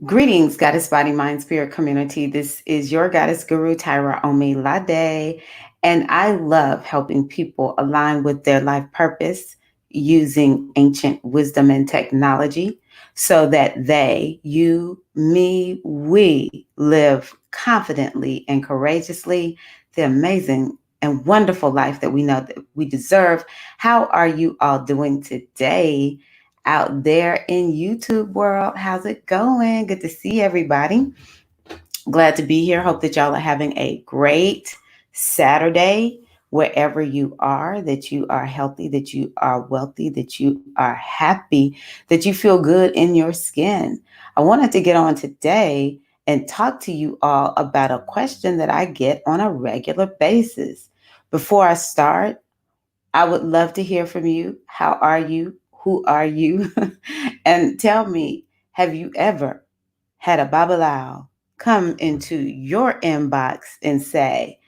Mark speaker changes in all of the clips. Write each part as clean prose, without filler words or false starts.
Speaker 1: Greetings, Goddess Body Mind Spirit community. This is your Goddess Guru Tyra Lade, and I love helping people align with their life purpose using ancient wisdom and technology so that they, you, me, we live confidently and courageously the amazing and wonderful life that we know that we deserve. How are you all doing today? Out there in YouTube world. How's it going? Good to see everybody. Glad to be here. Hope that y'all are having a great Saturday wherever you are, that you are healthy, that you are wealthy, that you are happy, that you feel good in your skin. I wanted to get on today and talk to you all about a question that I get on a regular basis. Before I start, I would love to hear from you. How are you? Who are you? And tell me, have you ever had a Babalawo come into your inbox and say,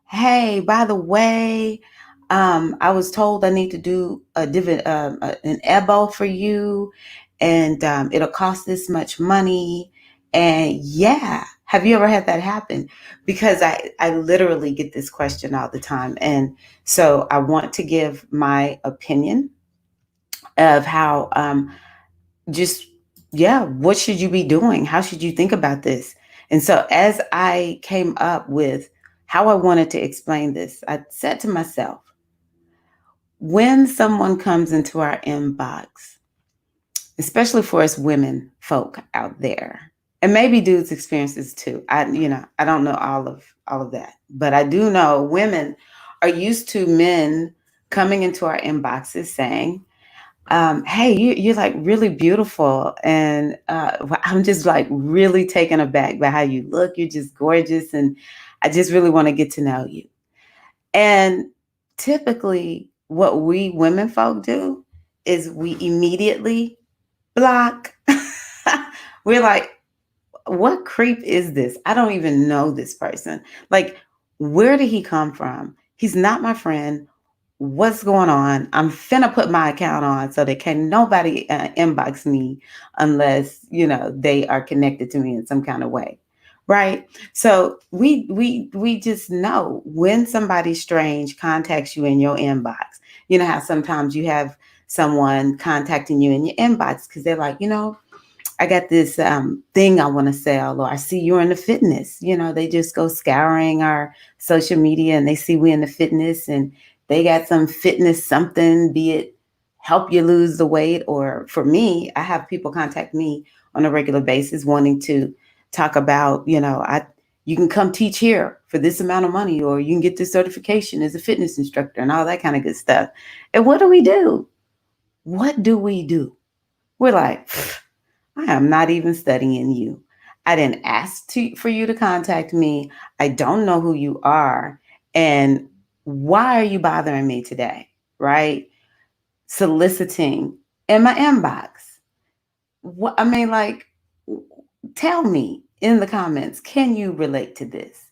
Speaker 1: hey, by the way, I was told I need to do an EBO for you, and it'll cost this much money. And yeah, have you ever had that happen? Because I literally get this question all the time. And so I want to give my opinion of how just yeah, what should you be doing? How should you think about this? And so as I came up with how I wanted to explain this, I said to myself, when someone comes into our inbox, especially for us women folk out there, and maybe dudes experience this too. I don't know all of that, but I do know women are used to men coming into our inboxes saying, hey, you're like really beautiful. And I'm just like really taken aback by how you look. You're just gorgeous. And I just really want to get to know you. And typically, what we women folk do is we immediately block. We're like, what creep is this? I don't even know this person. Like, where did he come from? He's not my friend. What's going on? I'm finna put my account on so that can nobody inbox me unless they are connected to me in some kind of way, right? So we just know when somebody strange contacts you in your inbox. You know how sometimes you have someone contacting you in your inbox because they're like, I got this thing I want to sell, or I see you're in the fitness. They just go scouring our social media and they see we in the fitness and they got some fitness something, be it help you lose the weight. Or for me, I have people contact me on a regular basis wanting to talk about, you can come teach here for this amount of money, or you can get this certification as a fitness instructor and all that kind of good stuff. And what do we do? What do we do? We're like, I am not even studying you. I didn't ask for you to contact me. I don't know who you are. And why are you bothering me today? Right? Soliciting in my inbox. What I mean, like, tell me in the comments, can you relate to this?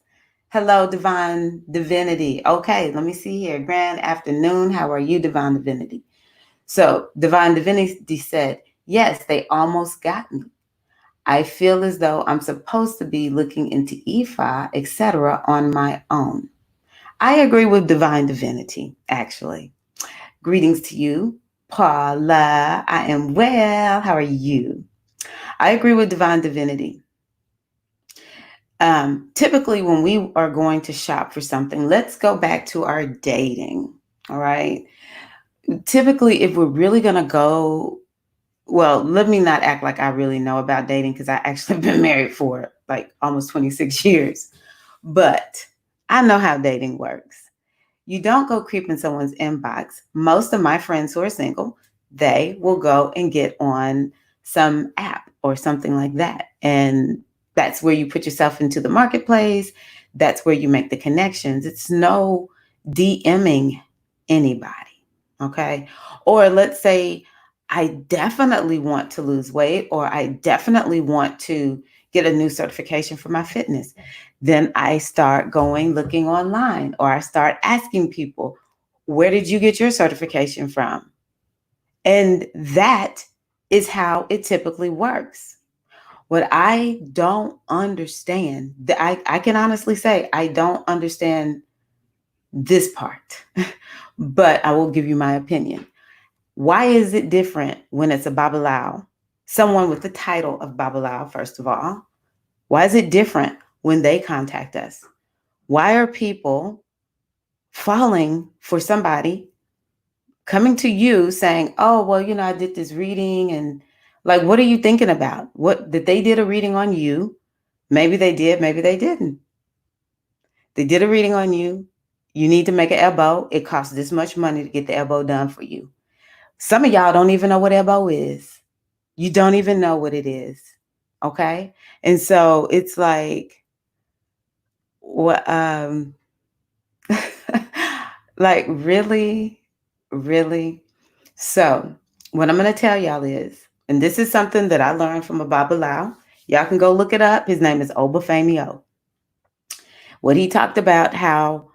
Speaker 1: Hello, Divine Divinity. Okay, let me see here. Grand afternoon. How are you, Divine Divinity? So, Divine Divinity said, yes, they almost got me. I feel as though I'm supposed to be looking into EFI, etc., on my own. I agree with Divine Divinity, actually. Greetings to you, Paula. I am well. How are you? I agree with Divine Divinity. Typically, when we are going to shop for something, let's go back to our dating. All right. Typically, if we're really going to go, well, let me not act like I really know about dating because I actually been married for like almost 26 years. But I know how dating works. You don't go creep in someone's inbox. Most of my friends who are single, they will go and get on some app or something like that. And that's where you put yourself into the marketplace. That's where you make the connections. It's no DMing anybody. Okay. Or let's say I definitely want to lose weight, or I definitely want to get a new certification for my fitness. Then I start going looking online, or I start asking people, where did you get your certification from? And that is how it typically works. What I don't understand, I can honestly say I don't understand this part, but I will give you my opinion. Why is it different when it's a Babalawo? Someone with the title of Babalawo, first of all. Why is it different when they contact us? Why are people falling for somebody coming to you saying, oh, well, I did this reading and like, what are you thinking about? What did they did a reading on you? Maybe they did, maybe they didn't. They did a reading on you. You need to make an elbow. It costs this much money to get the elbow done for you. Some of y'all don't even know what elbow is. You don't even know what it is. Okay. And so it's like, what, like, really, really. So, what I'm going to tell y'all is, and this is something that I learned from a Babalawo. Y'all can go look it up. His name is Obafemi O. What he talked about how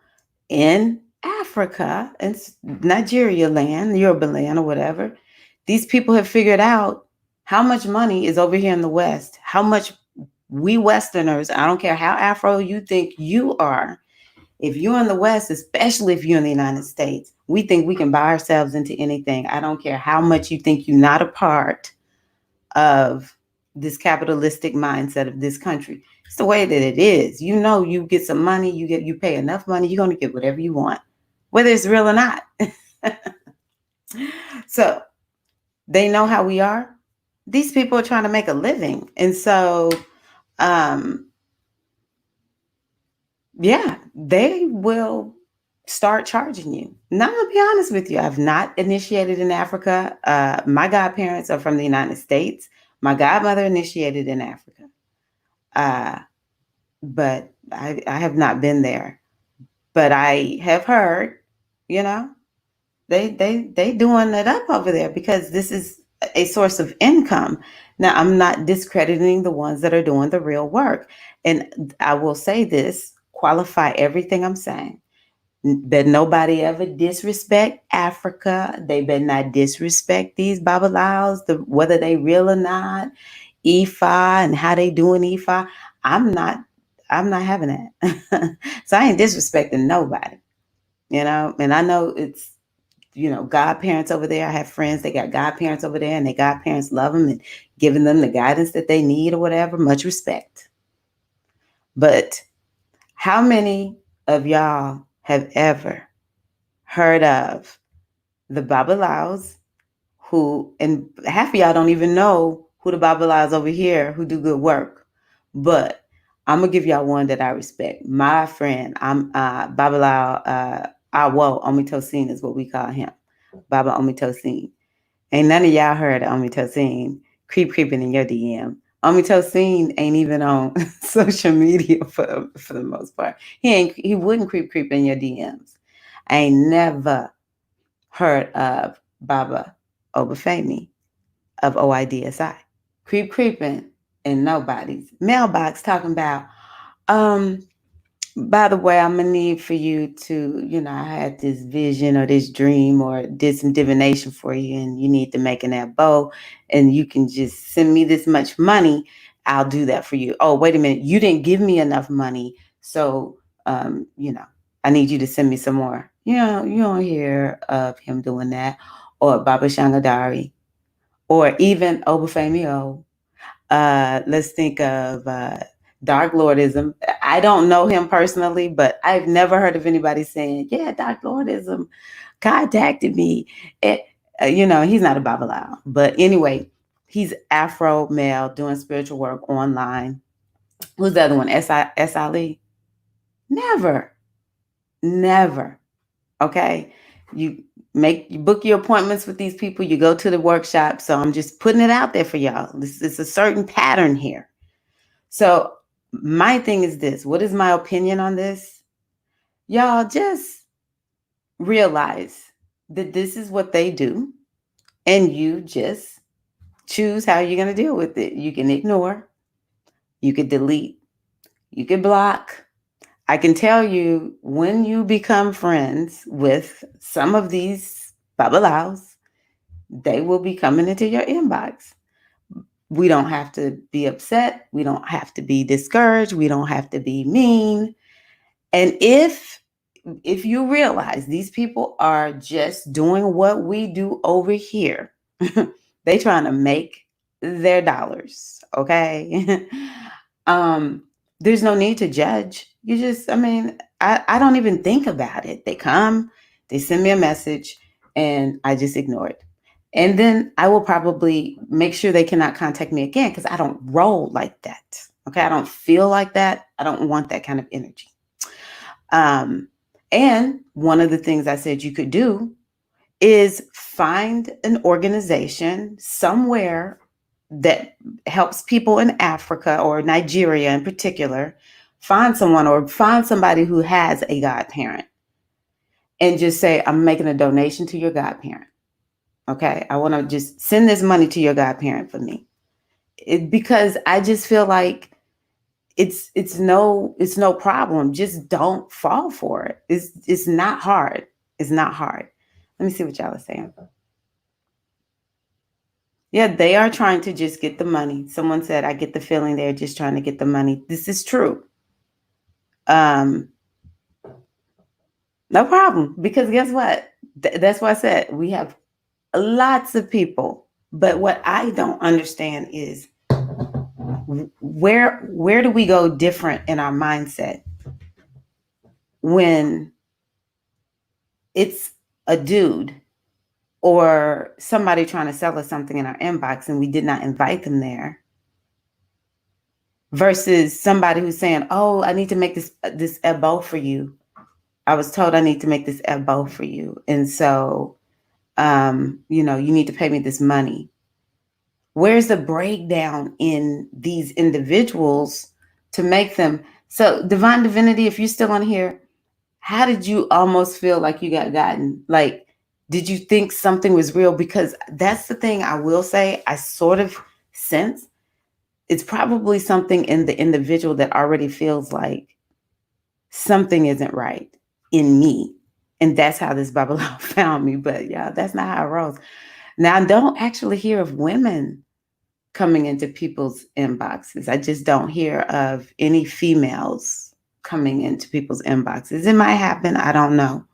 Speaker 1: in Africa and Nigeria land, Yoruba land, or whatever, these people have figured out how much money is over here in the West, how much we Westerners, I don't care how Afro you think you are, if you're in the West, especially if you're in the United States, we think we can buy ourselves into anything. I don't care how much you think you're not a part of this capitalistic mindset of this country. It's the way that it is. You get some money, you pay enough money, you're going to get whatever you want, whether it's real or not. So they know how we are. These people are trying to make a living. And so, yeah, they will start charging you. Now, I'll be honest with you. I've not initiated in Africa. My godparents are from the United States. My godmother initiated in Africa. Uh, but I have not been there. But I have heard, you know, they doing it up over there because this is a source of income. Now, I'm not discrediting the ones that are doing the real work. And I will say this, qualify everything I'm saying. But nobody ever disrespect Africa. They better not disrespect these Babalaos, whether they real or not, Ifa and how they doing Ifa. I'm not I'm not having that. So I ain't disrespecting nobody, and I know it's godparents over there. I have friends, they got godparents over there and their godparents love them and giving them the guidance that they need or whatever. Much respect. But how many of y'all have ever heard of the Babalaos and half of y'all don't even know who the Babalaos over here who do good work. But I'm going to give y'all one that I respect. My friend, I'm Babalao Awo Omitosin is what we call him. Baba Omitosin. Ain't none of y'all heard of Omitosin creeping in your DM. Omitosin ain't even on social media for the most part. He wouldn't creep in your DMs. I ain't never heard of Baba Obafemi of OIDSI. Creeping in nobody's mailbox talking about, by the way, I'm gonna need for you to, I had this vision or this dream or did some divination for you, and you need to make an bow, and you can just send me this much money. I'll do that for you. Oh, wait a minute, you didn't give me enough money, so I need you to send me some more. You don't hear of him doing that, or Baba Shangadari, or even Obafemi O. Let's think of Dark Lordism. I don't know him personally, but I've never heard of anybody saying, yeah, Dark Lordism contacted me. He's not a Babalawo. But anyway, he's Afro male doing spiritual work online. Who's the other one? S. Ali? Never. Never. Okay. You book your appointments with these people, you go to the workshop. So I'm just putting it out there for y'all. This is a certain pattern here. So my thing is this. What is my opinion on this? Y'all just realize that this is what they do, and you just choose how you're going to deal with it. You can ignore, you can delete, you can block. I can tell you, when you become friends with some of these Babalaos, they will be coming into your inbox. We don't have to be upset. We don't have to be discouraged. We don't have to be mean. And if you realize these people are just doing what we do over here, they trying to make their dollars, okay? um, there's no need to judge. You just, I mean, I don't even think about it. They come, they send me a message, and I just ignore it. And then I will probably make sure they cannot contact me again because I don't roll like that. Okay. I don't feel like that. I don't want that kind of energy. Um, and one of the things I said you could do is find an organization somewhere that helps people in Africa or Nigeria in particular. Find someone or find somebody who has a godparent and just say, I'm making a donation to your godparent. Okay. I want to just send this money to your godparent for me. Because I just feel like it's no problem. Just don't fall for it. It's not hard. It's not hard. Let me see what y'all are saying. Yeah, they are trying to just get the money. Someone said, I get the feeling they're just trying to get the money. This is true. Um, no problem. Because guess what? That's why I said we have lots of people. But what I don't understand is where do we go different in our mindset when it's a dude or somebody trying to sell us something in our inbox and we did not invite them there versus somebody who's saying, oh, I need to make this elbow for you. I was told I need to make this elbow for you. And so, you need to pay me this money. Where's the breakdown in these individuals to make them? So Divine Divinity, if you're still on here, how did you almost feel like you got gotten? Like, did you think something was real? Because that's the thing I will say, I sort of sense it's probably something in the individual that already feels like something isn't right in me. And that's how this Babalawo found me. But yeah, that's not how it rolls. Now, I don't actually hear of women coming into people's inboxes. I just don't hear of any females coming into people's inboxes. It might happen. I don't know.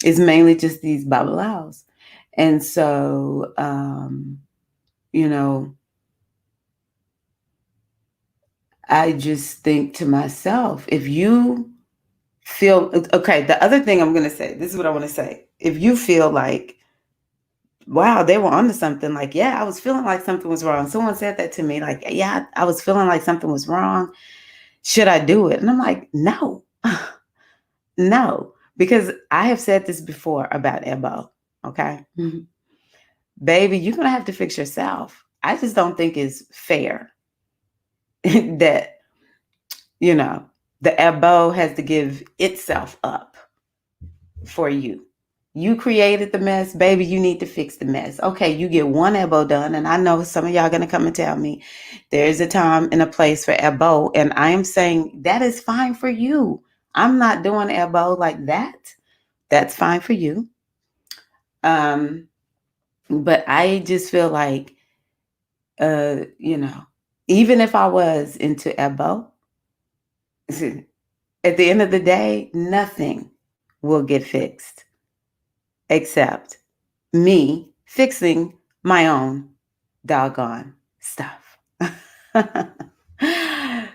Speaker 1: It's mainly just these Babalawos. And so, I just think to myself, if you feel okay, the other thing I'm going to say, this is what I want to say. If you feel like, wow, they were onto something, like, yeah, I was feeling like something was wrong. Someone said that to me, like, yeah, I was feeling like something was wrong. Should I do it? And I'm like, no, no, because I have said this before about Ebo. Okay. Mm-hmm. Baby, you're going to have to fix yourself. I just don't think it's fair that, the Ebo has to give itself up for you. You created the mess, baby. You need to fix the mess. Okay, you get one Ebo done. And I know some of y'all going to come and tell me there's a time and a place for Ebo. And I am saying that is fine for you. I'm not doing Ebo like that. That's fine for you. But I just feel like, even if I was into Ebo, at the end of the day, nothing will get fixed except me fixing my own doggone stuff.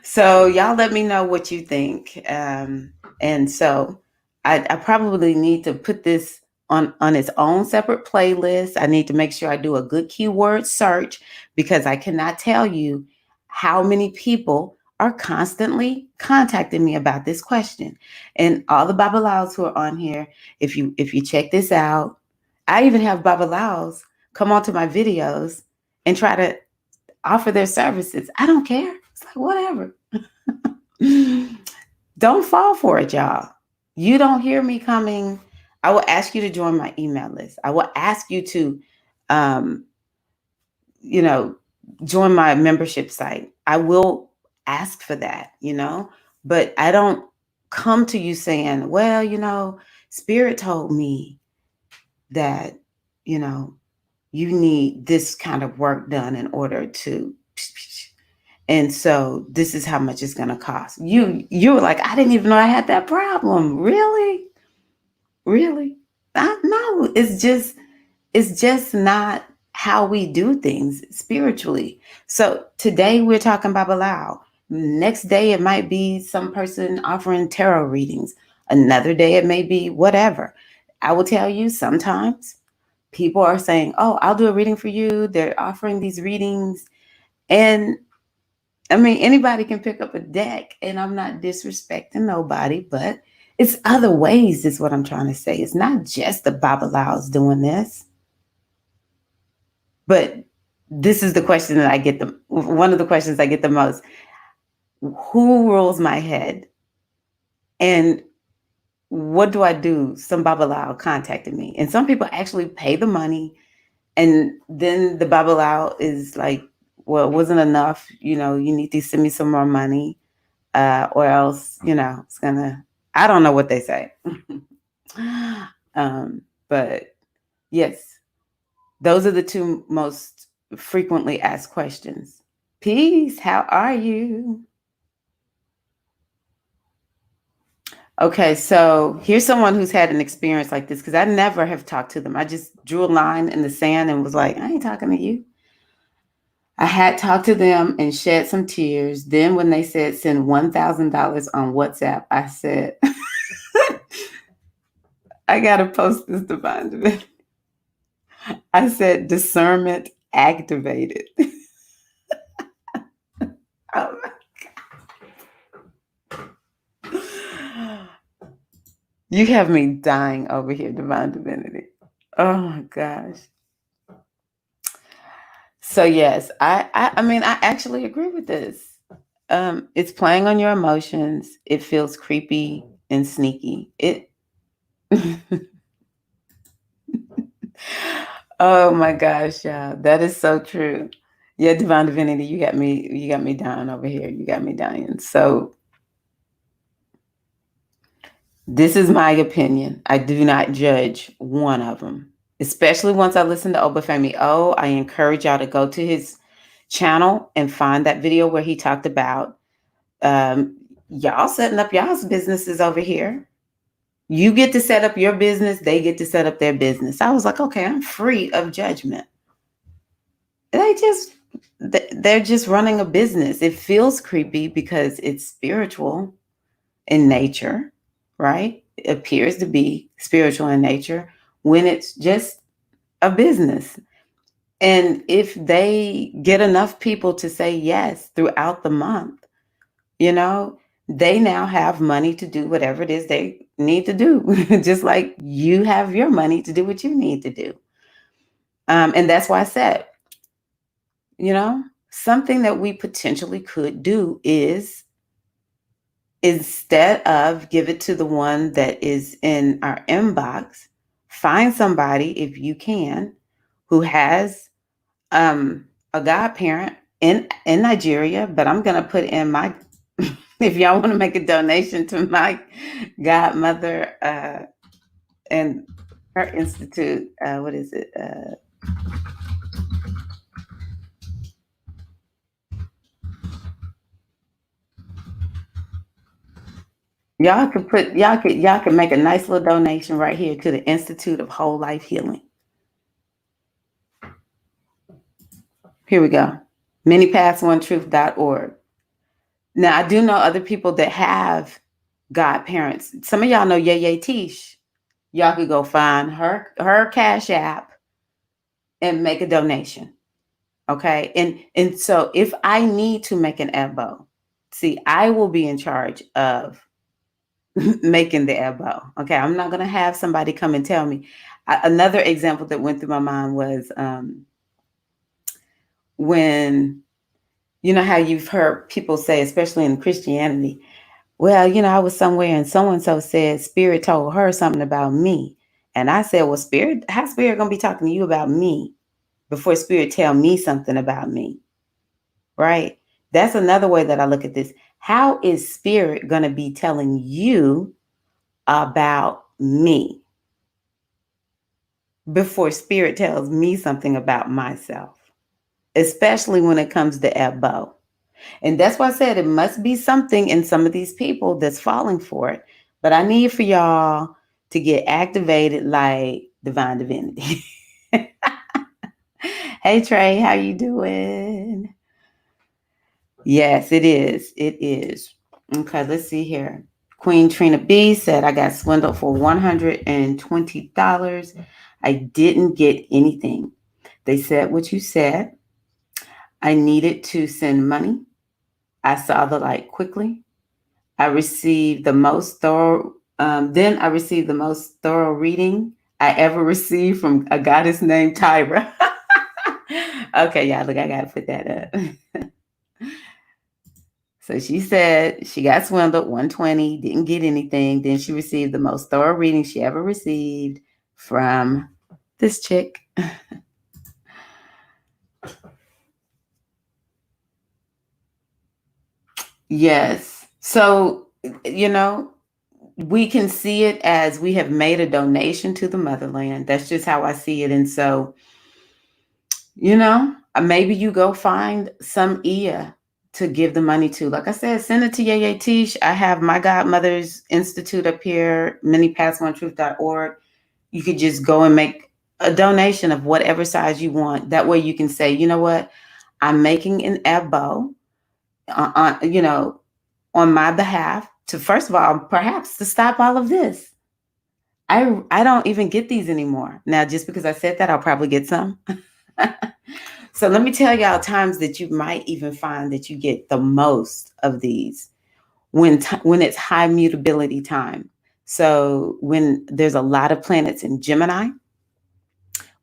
Speaker 1: So y'all let me know what you think. And so I probably need to put this on its own separate playlist. I need to make sure I do a good keyword search because I cannot tell you how many people are constantly contacting me about this question. And all the Babalawos who are on here, if you check this out, I even have Babalawos come onto my videos and try to offer their services. I don't care. It's like, whatever. Don't fall for it, y'all. You don't hear me coming. I will ask you to join my email list. I will ask you to, join my membership site. I will ask for that, but I don't come to you saying, well, Spirit told me that, you need this kind of work done in order to And so this is how much it's going to cost. You were like, I didn't even know I had that problem. Really? Really? No, it's just not how we do things spiritually. So today we're talking Babalawo. Next day it might be some person offering tarot readings. Another day it may be whatever. I will tell you sometimes people are saying, "Oh, I'll do a reading for you." They're offering these readings, and I mean anybody can pick up a deck, and I'm not disrespecting nobody, but it's other ways is what I'm trying to say. It's not just the Babalaos doing this. But this is the question that I get the one of the questions I get the most. Who rules my head? And what do I do? Some Babalawo contacted me. And some people actually pay the money. And then the Babalawo is like, well, it wasn't enough. You need to send me some more money. Or else, it's gonna I don't know what they say. But yes, those are the two most frequently asked questions. Peace, how are you? Okay, so here's someone who's had an experience like this because I never have talked to them. I just drew a line in the sand and was like, I ain't talking to you. I had talked to them and shed some tears. Then, when they said send $1,000 on WhatsApp, I said, I got to post this divine divinity. I said, discernment activated. Oh my. You have me dying over here, divine divinity. Oh my gosh. So yes, I mean I actually agree with this. It's playing on your emotions. It feels creepy and sneaky. Oh my gosh, yeah, that is so true. Yeah, divine divinity, you got me down over here. You got me dying. So this is my opinion. I do not judge one of them, especially once I listen to Obafemi. Oh, I encourage y'all to go to his channel and find that video where he talked about um, y'all setting up y'all's businesses over here. You get to set up your business, they get to set up their business. I was like, okay, I'm free of judgment. They just they're just running a business. It feels creepy because it's spiritual in nature, right? It appears to be spiritual in nature when it's just a business. And if they get enough people to say yes throughout the month, you know, they now have money to do whatever it is they need to do, just like you have your money to do what you need to do. And that's why I said, something that we potentially could do is instead of give it to the one that is in our inbox, find somebody, if you can, who has a godparent in Nigeria. But I'm gonna put in my if y'all want to make a donation to my godmother and her institute, what is it? Y'all could make a nice little donation right here to the Institute of Whole Life Healing. Here we go. ManyPathsOneTruth.org. Now I do know other people that have godparents. Some of y'all know Yeye Tish. Y'all could go find her Cash App and make a donation. Okay. And so if I need to make an elbow, see, I will be in charge of making the elbow. Okay. I'm not going to have somebody come and tell me. Another example that went through my mind was when, how you've heard people say, especially in Christianity, well, I was somewhere and so said Spirit told her something about me. And I said, well, how Spirit going to be talking to you about me before Spirit tell me something about me? Right? That's another way that I look at this. How is Spirit going to be telling you about me before Spirit tells me something about myself? especially when it comes to Ebo. And that's why I said it must be something in some of these people that's falling for it. But I need for y'all to get activated like divine divinity. Hey Trey, how you doing? Yes, it is. It is. Okay, let's see here. Queen Trina B said I got swindled for $120. I didn't get anything. They said what you said. I needed to send money. I saw the light quickly. I received the most thorough. Then I received the most thorough reading I ever received from a goddess named Tyra. Okay, y'all, look, I gotta put that up. So she said she got swindled 120, didn't get anything. Then she received the most thorough reading she ever received from this chick. Yes. So, you know, we can see it as we have made a donation to the motherland. That's just how I see it. And so, maybe you go find some Ia to give the money to. Like I said, send it to Yaya Tish. I have my Godmother's Institute up here, manypaths1truth.org. You could just go and make a donation of whatever size you want. That way you can say, you know what, I'm making an Ebo, on my behalf to, first of all, perhaps to stop all of this. I don't even get these anymore. Now, just because I said that, I'll probably get some. So let me tell y'all times that you might even find that you get the most of these when it's high mutability time. So when there's a lot of planets in Gemini,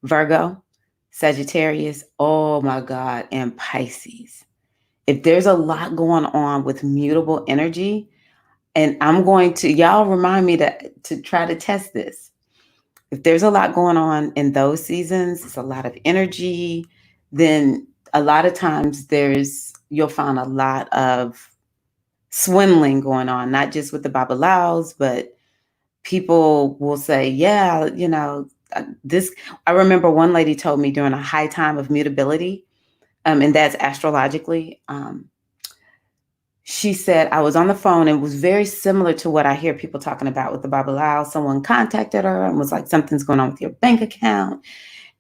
Speaker 1: Virgo, Sagittarius, oh my God, and Pisces. If there's a lot going on with mutable energy, and I'm going to, y'all remind me to try to test this. If there's a lot going on in those seasons, it's a lot of energy, then a lot of times you'll find a lot of swindling going on, not just with the Babalawos, but people will say, yeah, this, I remember one lady told me during a high time of mutability, and that's astrologically, she said, I was on the phone and it was very similar to what I hear people talking about with the Babalawo. Someone contacted her and was like, something's going on with your bank account.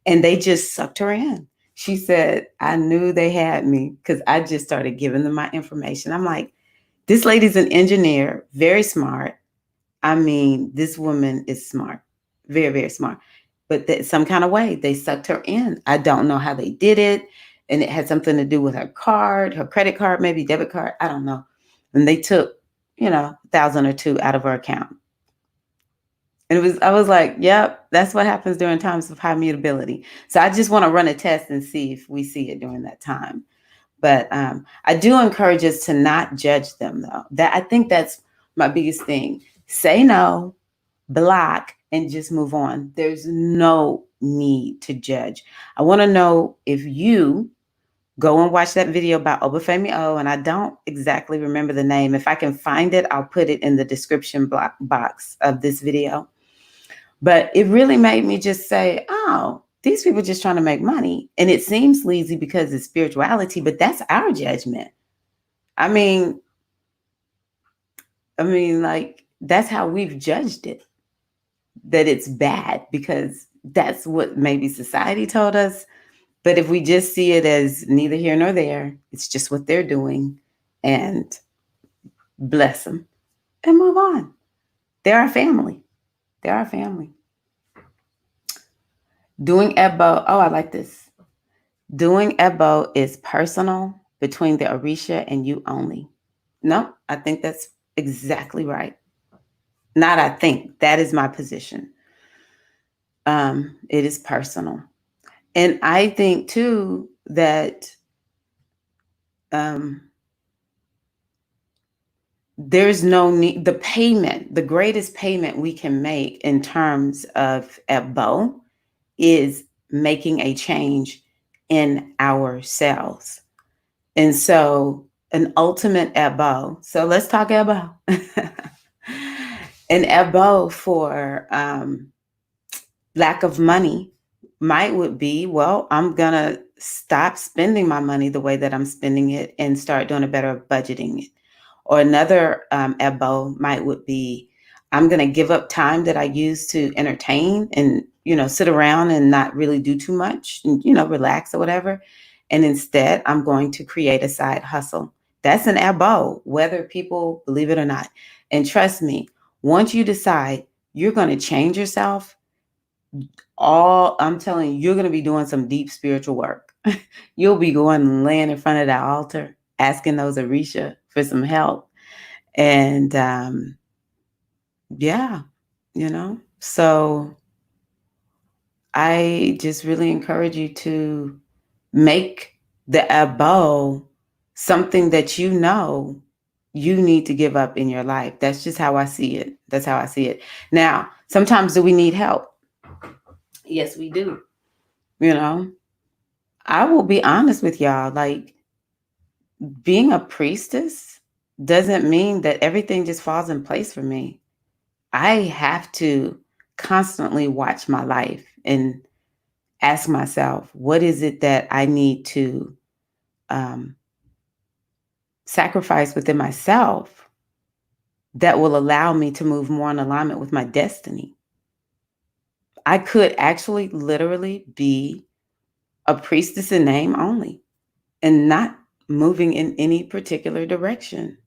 Speaker 1: And they just sucked her in. She said, I knew they had me because I just started giving them my information. I'm like, this lady's an engineer, very smart. I mean, this woman is smart, very, very smart. But some kind of way, they sucked her in. I don't know how they did it. And it had something to do with her card, her credit card, maybe debit card. I don't know. And they took, 1,000 or two out of her account. And I was like, yep, that's what happens during times of high mutability. So I just want to run a test and see if we see it during that time. But I do encourage us to not judge them, though. I think that's my biggest thing. Say no, block, and just move on. There's no need to judge. I want to know if you go and watch that video about Obafemi O, and I don't exactly remember the name. If I can find it, I'll put it in the description box of this video. But it really made me just say, oh, these people are just trying to make money. And it seems sleazy because it's spirituality, but that's our judgment. I mean, like, that's how we've judged it, that it's bad because that's what maybe society told us. But if we just see it as neither here nor there, it's just what they're doing, and bless them and move on. They're our family. They're our family. Doing Ebo, oh, I like this. Doing Ebo is personal between the Orisha and you only. No, I think that's exactly right. Not I think, that is my position. It is personal. And I think too that there's no need, the greatest payment we can make in terms of Ebo is making a change in ourselves. And so an ultimate Ebo. So let's talk Ebo. An Ebo for lack of money would be, well, I'm gonna stop spending my money the way that I'm spending it and start doing a better budgeting it. Or another EBO might would be, I'm going to give up time that I use to entertain and, sit around and not really do too much and, relax or whatever. And instead, I'm going to create a side hustle. That's an EBO, whether people believe it or not. And trust me, once you decide you're going to change yourself, I'm telling you, you're going to be doing some deep spiritual work. You'll be going and laying in front of that altar, asking those Orisha for some help. And yeah, so I just really encourage you to make the abo something that you need to give up in your life. That's just how I see it. That's how I see it. Now, sometimes do we need help? Yes, we do. I will be honest with y'all. Like, being a priestess doesn't mean that everything just falls in place for me. I have to constantly watch my life and ask myself, what is it that I need to um, sacrifice within myself that will allow me to move more in alignment with my destiny? I could actually literally be a priestess in name only and not moving in any particular direction.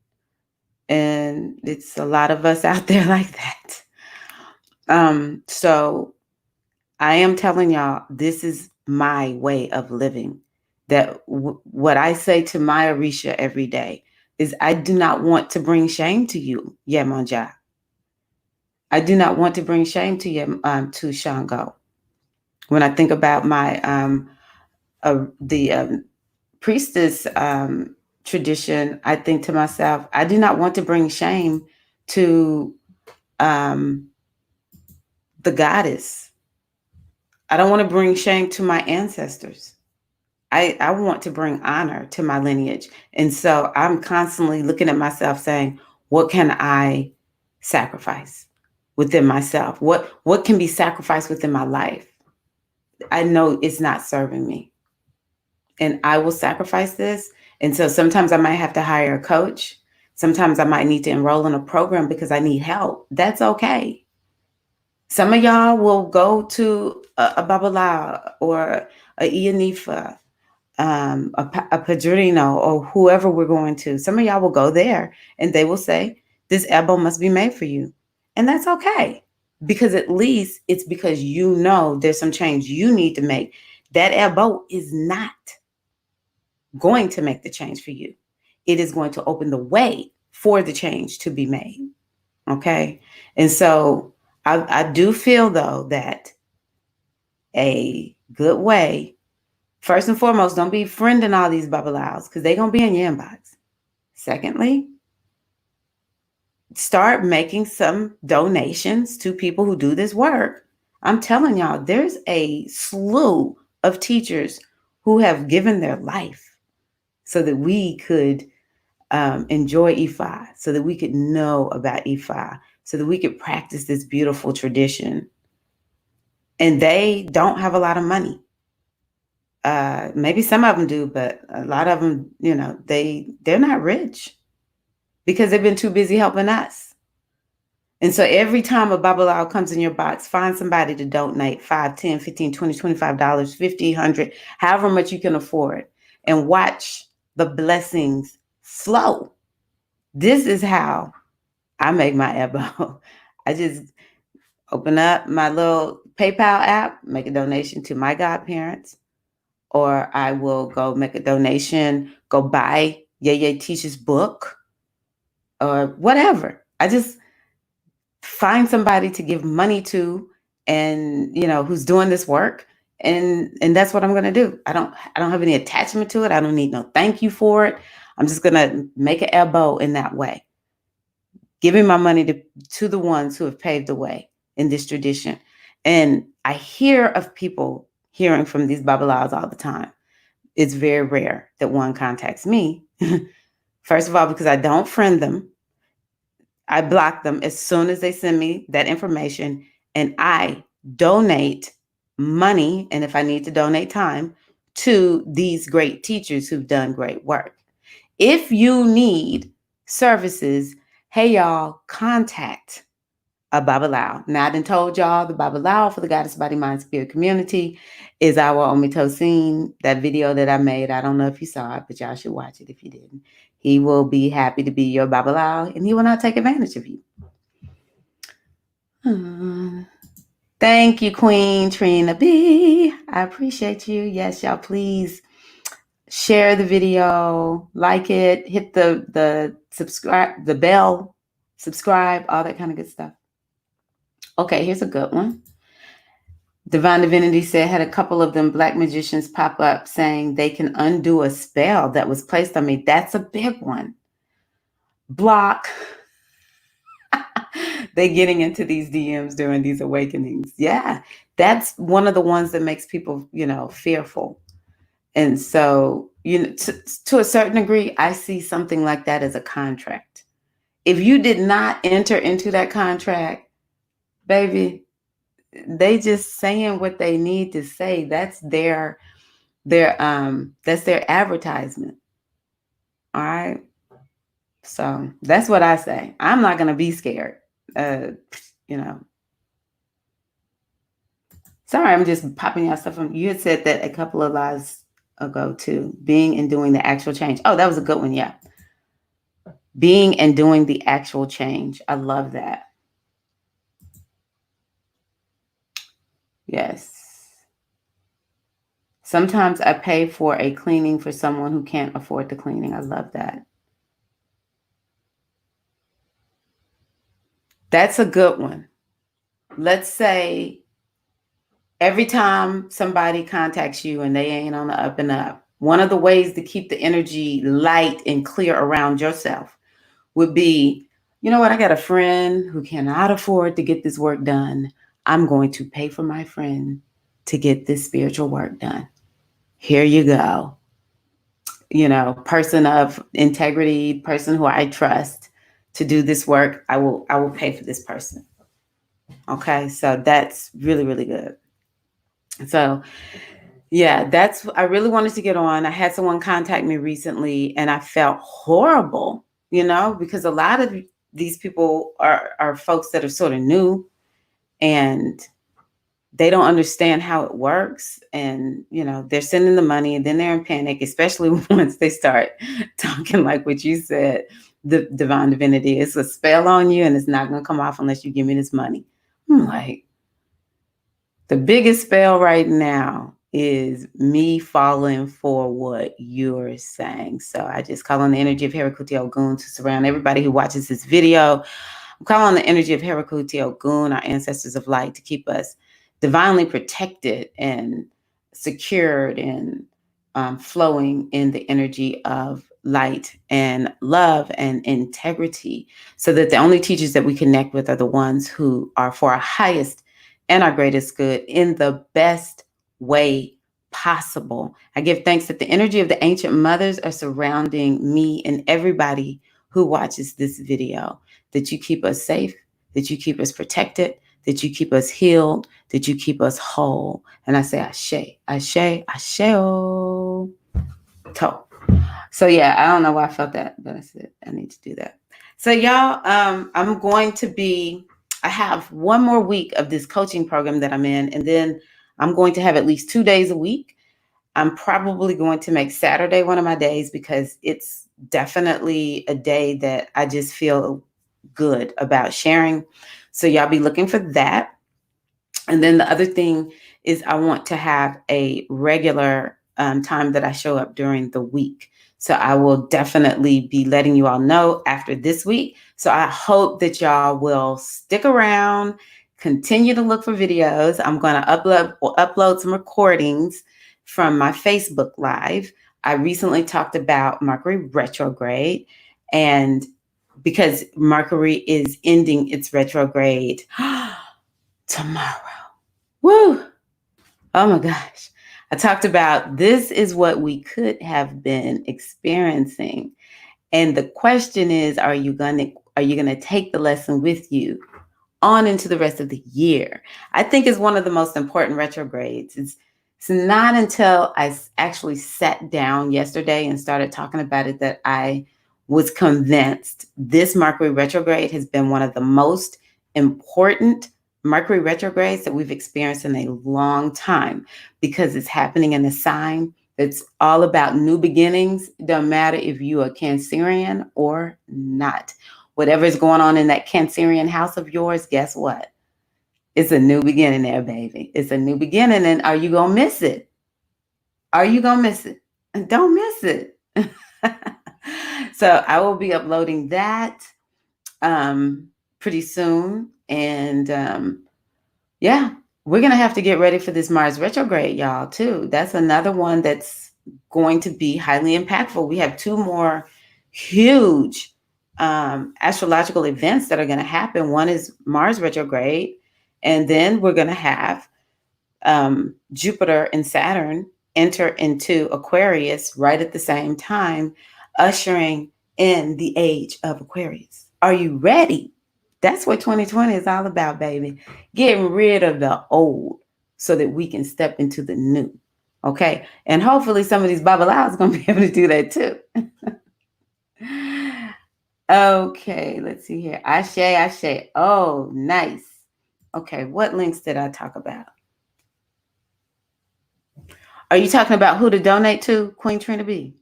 Speaker 1: And it's a lot of us out there like that. So I am telling y'all, this is my way of living. That what I say to my Orisha every day is, I do not want to bring shame to you, Yemonja. I do not want to bring shame to you, to Shango. When I think about my the priestess tradition, I think to myself, I do not want to bring shame to the goddess. I don't want to bring shame to my ancestors. I want to bring honor to my lineage. And so I'm constantly looking at myself saying, what can I sacrifice within myself? What can be sacrificed within my life? I know it's not serving me. And I will sacrifice this. And so sometimes I might have to hire a coach. Sometimes I might need to enroll in a program because I need help. That's okay. Some of y'all will go to a Babalawo or a Ianifa, a Padrino, or whoever we're going to. Some of y'all will go there and they will say, this elbow must be made for you. And that's okay. Because at least it's because there's some change you need to make. That elbow is not going to make the change for you. It is going to open the way for the change to be made. Okay. And so I do feel, though, that a good way, first and foremost, don't be friending all these babalawos because they're going to be in your inbox. Secondly, start making some donations to people who do this work. I'm telling y'all, there's a slew of teachers who have given their life so that we could enjoy Ifa, so that we could know about Ifa, so that we could practice this beautiful tradition. And they don't have a lot of money. Maybe some of them do, but a lot of them, they're not rich because they've been too busy helping us. And so every time a Babalawo comes in your box, find somebody to donate $5, $10, $15, $20, $25, $50, $100, however much you can afford, and watch the blessings flow. This is how I make my EBO. I just open up my little PayPal app, make a donation to my godparents, or I will go make a donation, go buy Yeye Teacher's book, or whatever. I just find somebody to give money to, and who's doing this work, and that's what I'm going to do. I don't have any attachment to it. I don't need no thank you for it. I'm just going to make an elbow in that way, giving my money to the ones who have paved the way in this tradition. And I hear of people hearing from these babalawos all the time. It's very rare that one contacts me. First of all, because I don't friend them. I block them as soon as they send me that information, and I donate money, and if I need to donate time, to these great teachers who've done great work. If you need services, hey y'all, contact a Babalawo. Now, I done told y'all the Babalawo for the Goddess Body Mind Spirit community is our Omitosine. That video that I made, I don't know if you saw it, but y'all should watch it if you didn't. He will be happy to be your Babalawo, and he will not take advantage of you. Thank you, Queen Trina B. I appreciate you. Yes, y'all, please share the video, like it, hit the subscribe, the bell, subscribe, all that kind of good stuff. Okay, here's a good one. Divine Divinity said, had a couple of them black magicians pop up saying they can undo a spell that was placed on me. That's a big one. Block. They getting into these DMs during these awakenings. Yeah, that's one of the ones that makes people, fearful. And so, to a certain degree, I see something like that as a contract. If you did not enter into that contract, baby, they just saying what they need to say. That's their advertisement. All right. So that's what I say. I'm not gonna be scared. Sorry, I'm just popping y'all stuff from. You had said that a couple of lives ago too. Being and doing the actual change. Oh, that was a good one. Yeah. Being and doing the actual change. I love that. Yes. Sometimes I pay for a cleaning for someone who can't afford the cleaning. I love that. That's a good one. Let's say every time somebody contacts you and they ain't on the up and up, one of the ways to keep the energy light and clear around yourself would be, you know what, I got a friend who cannot afford to get this work done. I'm going to pay for my friend to get this spiritual work done. Here you go. Person of integrity, person who I trust to do this work. I will pay for this person. Okay. So that's really, really good. So yeah, I really wanted to get on. I had someone contact me recently and I felt horrible, because a lot of these people are folks that are sort of new and they don't understand how it works. And, they're sending the money and then they're in panic, especially once they start talking like what you said, the divine divinity. It's a spell on you and it's not going to come off unless you give me this money. I'm like, the biggest spell right now is me falling for what you're saying. So I just call on the energy of Herakuti Ogun to surround everybody who watches this video. I'm calling on the energy of Herakuti Ogun, our ancestors of light, to keep us divinely protected and secured and flowing in the energy of light and love and integrity, so that the only teachers that we connect with are the ones who are for our highest and our greatest good in the best way possible. I give thanks that the energy of the ancient mothers are surrounding me and everybody who watches this video, that you keep us safe, that you keep us protected, that you keep us healed, that you keep us whole. And I say, Ashe, Ashe, Asheo. So yeah, I don't know why I felt that, but I said I need to do that. So y'all, I have one more week of this coaching program that I'm in, and then I'm going to have at least 2 days a week. I'm probably going to make Saturday one of my days because it's definitely a day that I just feel good about sharing. So y'all be looking for that. And then the other thing is I want to have a regular time that I show up during the week. So I will definitely be letting you all know after this week. So I hope that y'all will stick around, continue to look for videos. I'm going to upload some recordings from my Facebook Live. I recently talked about Mercury retrograde, and because Mercury is ending its retrograde tomorrow. Woo! Oh my gosh. I talked about this is what we could have been experiencing. And the question is, are you going to take the lesson with you on into the rest of the year? I think it's one of the most important retrogrades. It's It's not until actually sat down yesterday and started talking about it that I was convinced this Mercury retrograde has been one of the most important Mercury retrogrades that we've experienced in a long time, because it's happening in a sign that's all about new beginnings. It doesn't matter if you are Cancerian or not. Whatever is going on in that Cancerian house of yours, guess what? It's a new beginning there, baby. It's a new beginning. And are you going to miss it? Are you going to miss it? Don't miss it. So I will be uploading that pretty soon. And yeah, we're going to have to get ready for this Mars retrograde, y'all, too. That's another one that's going to be highly impactful. We have two more huge astrological events that are going to happen. One is Mars retrograde, and then we're going to have Jupiter and Saturn enter into Aquarius right at the same time, ushering in the age of Aquarius. Are you ready? That's what 2020 is all about, baby. Getting rid of the old so that we can step into the new. Okay. And hopefully some of these Babalaos are going to be able to do that too. Okay. Let's see here. Ashe, Ashe. Oh, nice. Okay. What links did I talk about? Are you talking about who to donate to, Queen Trina B?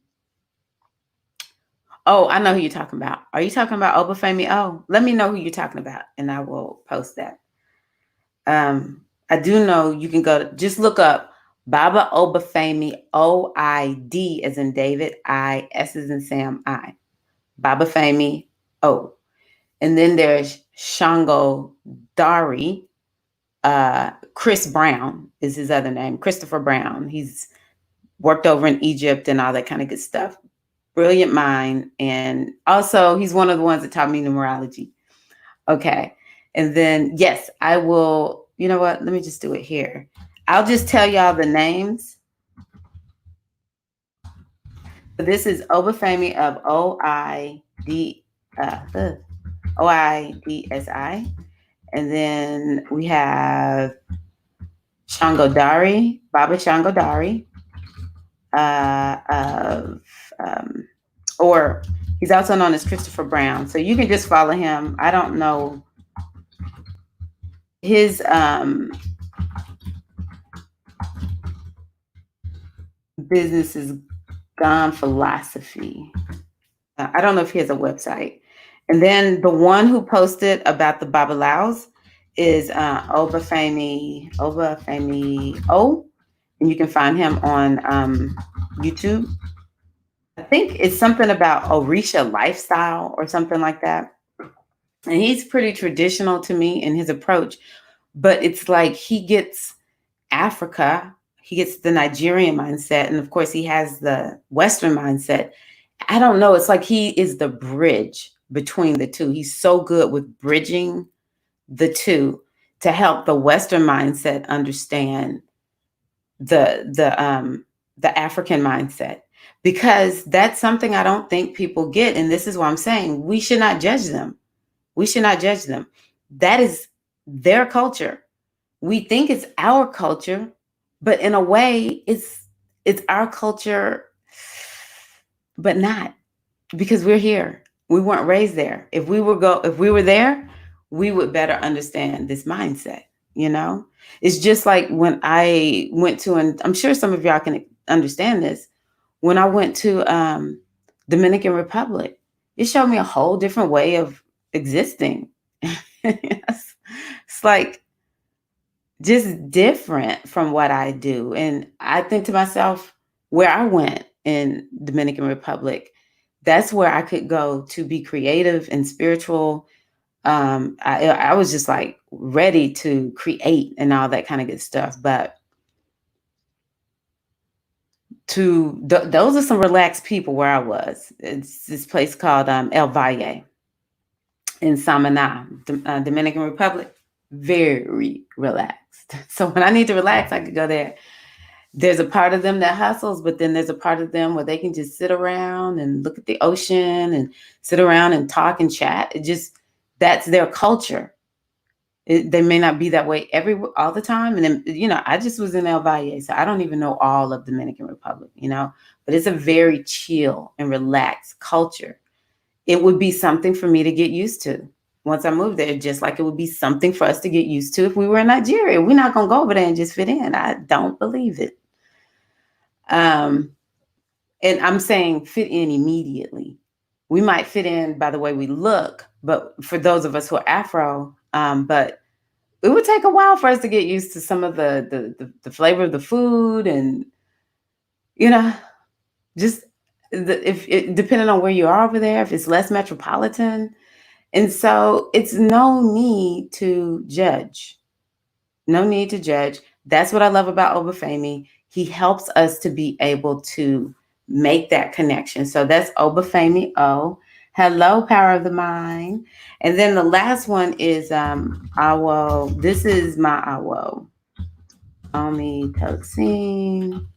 Speaker 1: Oh, I know who you're talking about. Are you talking about Obafemi? Oh, let me know who you're talking about, and I will post that. I do know you can go just look up Baba Obafemi, OID as in David, S as in Sam, I. Baba Femi, O. And then there's Shango Dari. Chris Brown is his other name, Christopher Brown. He's worked over in Egypt and all that kind of good stuff. Brilliant mind. And also, he's one of the ones that taught me numerology. Okay. And then, yes, I will. You know what? Let me just do it here. I'll just tell y'all the names. This is Obafemi of OIDSI. And then we have Shangodari, Baba Shangodari, or he's also known as Christopher Brown. So you can just follow him. I don't know his business is Gone Philosophy. I don't know if he has a website. And then the one who posted about the Babalaos is Obafemi O, and you can find him on YouTube. I think it's something about Orisha lifestyle or something like that. And he's pretty traditional to me in his approach, but it's like he gets Africa, he gets the Nigerian mindset, and of course he has the Western mindset. I don't know. It's like he is the bridge between the two. He's so good with bridging the two to help the Western mindset understand the African mindset, because that's something I don't think people get. And this is why I'm saying we should not judge them. We should not judge them. That is their culture. We think it's our culture, but in a way, it's our culture, but not, because we're here. We weren't raised there. If we were there, we would better understand this mindset. You know, it's just like when I went to, and I'm sure some of y'all can understand this. When I went to Dominican Republic, it showed me a whole different way of existing. Yes. It's like just different from what I do. And I think to myself, where I went in Dominican Republic, that's where I could go to be creative and spiritual. I was just like ready to create and all that kind of good stuff. But those are some relaxed people where I was. It's this place called El Valle in Samaná, Dominican Republic. Very relaxed. So when I need to relax, I could go there. There's a part of them that hustles, but then there's a part of them where they can just sit around and look at the ocean and sit around and talk and chat. That's their culture. They may not be that way all the time. And then, I just was in El Valle, so I don't even know all of Dominican Republic, but it's a very chill and relaxed culture. It would be something for me to get used to once I moved there, just like it would be something for us to get used to if we were in Nigeria. We're not going to go over there and just fit in. I don't believe it. And I'm saying fit in immediately. We might fit in by the way we look, but for those of us who are Afro, but it would take a while for us to get used to some of the flavor of the food, and just depending on where you are over there, if it's less metropolitan. And so it's no need to judge. No need to judge. That's what I love about Obafemi. He helps us to be able to make that connection. So that's Obafemi O. Hello, Power of the Mind. And then the last one is Awo. This is my Awo. Omi Toxin.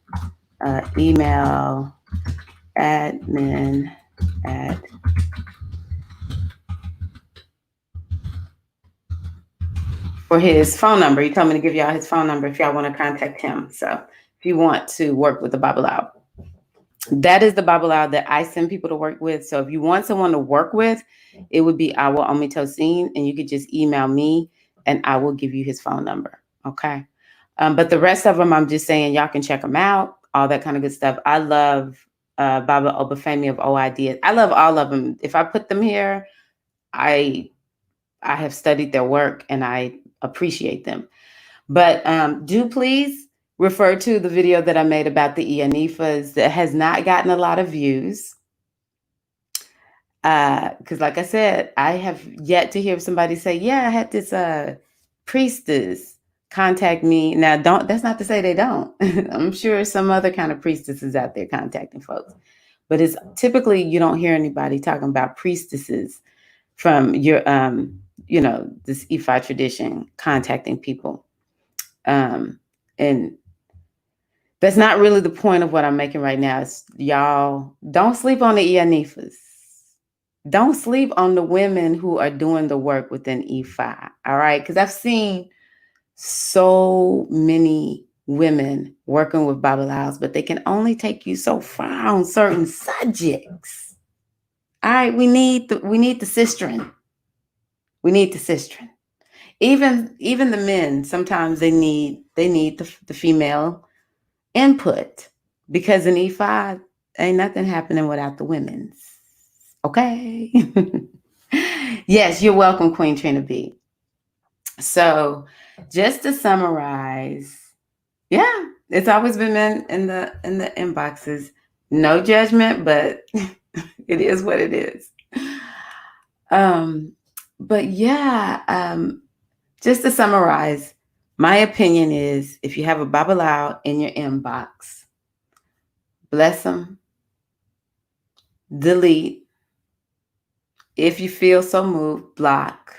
Speaker 1: Email admin at for his phone number. He told me to give y'all his phone number if y'all want to contact him. So if you want to work with the Babalawo, that is the Babalawo that I send people to work with. So if you want someone to work with, it would be Awo Omitosin, and you could just email me and I will give you his phone number. Okay. But the rest of them, I'm just saying y'all can check them out, all that kind of good stuff. I love Baba Obafemi of O Ideas. I love all of them. If I put them here, I have studied their work and I appreciate them. But do please refer to the video that I made about the Ianifas that has not gotten a lot of views. Because like I said, I have yet to hear somebody say, yeah, I had this priestess contact me. Now, that's not to say they don't. I'm sure some other kind of priestesses out there contacting folks. But it's typically you don't hear anybody talking about priestesses from your this Ifa tradition contacting people. And that's not really the point of what I'm making right now. It's, y'all, don't sleep on the Ianifas. Don't sleep on the women who are doing the work within Ifa. All right. Because I've seen so many women working with Babalawos, but they can only take you so far on certain subjects. All right. We need the sistren. We need the sistren. Even the men, sometimes they need the female input, because in E5 ain't nothing happening without the women's. Okay. Yes, you're welcome, Queen Trina B. So just to summarize, yeah, it's always been men in the inboxes. No judgment, but it is what it is. But yeah, just to summarize, my opinion is if you have a Babalawo in your inbox, bless them, delete. If you feel so moved, block.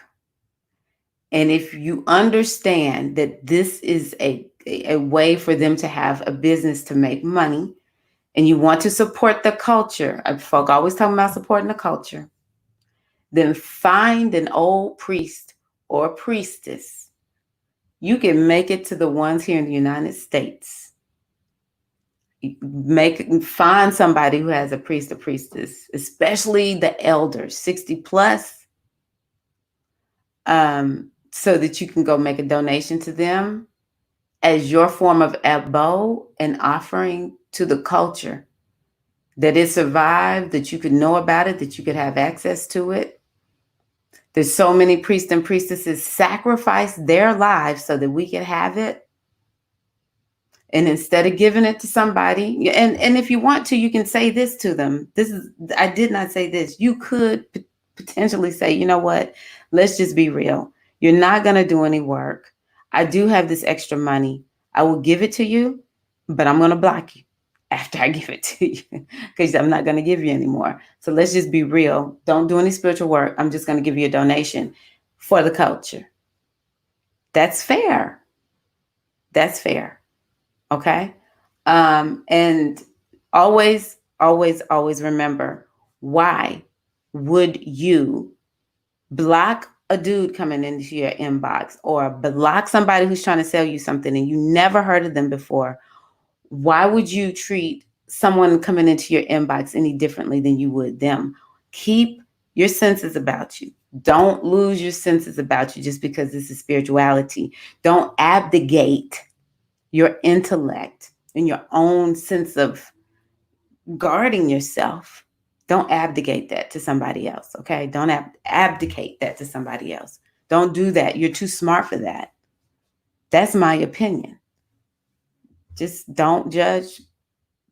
Speaker 1: And if you understand that this is a way for them to have a business to make money, and you want to support the culture, folk always talking about supporting the culture, then find an old priest or priestess. You can make it to the ones here in the United States. Find somebody who has a priest or priestess, especially the elders, 60 plus, so that you can go make a donation to them as your form of abo and offering to the culture, that it survived, that you could know about it, that you could have access to it. There's so many priests and priestesses sacrifice their lives so that we can have it. And instead of giving it to somebody, and if you want to, you can say this to them. I did not say this. You could potentially say, you know what? Let's just be real. You're not going to do any work. I do have this extra money. I will give it to you, but I'm going to block you after I give it to you because I'm not going to give you anymore. So let's just be real. Don't do any spiritual work. I'm just going to give you a donation for the culture. That's fair. That's fair. Okay. And always, always, always remember, why would you block a dude coming into your inbox, or block somebody who's trying to sell you something and you never heard of them before, why would you treat someone coming into your inbox any differently than you would them? Keep your senses about you. Don't lose your senses about you just because this is spirituality. Don't abdicate your intellect and your own sense of guarding yourself. Don't abdicate that to somebody else, okay? Don't abdicate that to somebody else. Don't do that. You're too smart for that. That's my opinion. Just don't judge,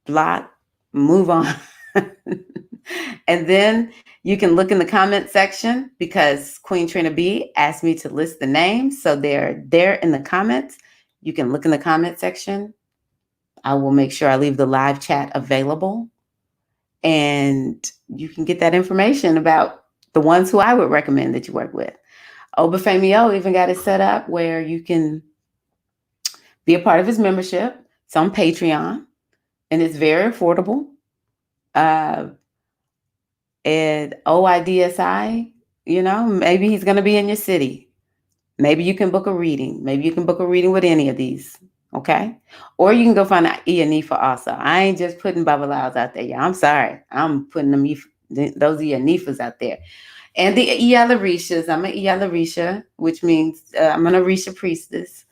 Speaker 1: block, move on. And then you can look in the comment section, because Queen Trina B asked me to list the names. So they're there in the comments. You can look in the comment section. I will make sure I leave the live chat available, and you can get that information about the ones who I would recommend that you work with. Obafemio even got it set up where you can be a part of his membership. It's on Patreon, and it's very affordable. And OIDSI, maybe he's going to be in your city. Maybe you can book a reading. Maybe you can book a reading with any of these. Okay. Or you can go find Ianifa also. I ain't just putting Babalaos out there. Yeah, I'm sorry. I'm putting those Ianifas out there. And the Ialarishas. I'm an Ialarisha, which means I'm an Orisha priestess.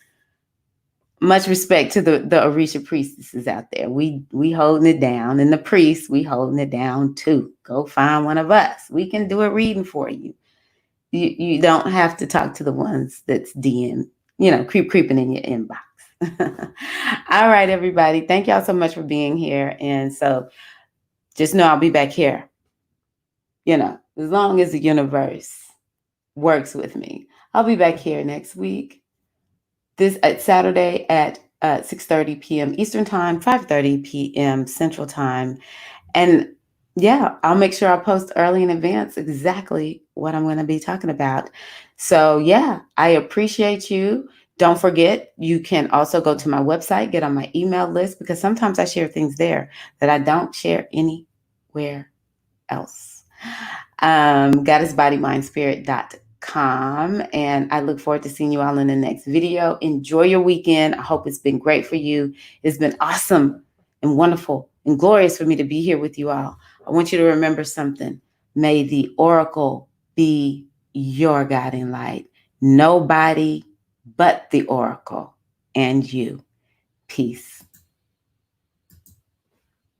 Speaker 1: Much respect to the Orisha priestesses out there. We holding it down, and the priests, we holding it down too. Go find one of us. We can do a reading for you. You don't have to talk to the ones that's DM, creeping in your inbox. All right, everybody. Thank y'all so much for being here. And so just know I'll be back here, as long as the universe works with me. I'll be back here next week. This at Saturday at 6:30 p.m. Eastern Time, 5:30 p.m. Central Time. And yeah, I'll make sure I post early in advance exactly what I'm going to be talking about. So yeah, I appreciate you. Don't forget, you can also go to my website, get on my email list, because sometimes I share things there that I don't share anywhere else. goddessbodymindspirit.com. And I look forward to seeing you all in the next video. Enjoy your weekend. I hope it's been great for you. It's been awesome and wonderful and glorious for me to be here with you all. I want you to remember something. May the oracle be your guiding light. Nobody but the oracle and you. Peace.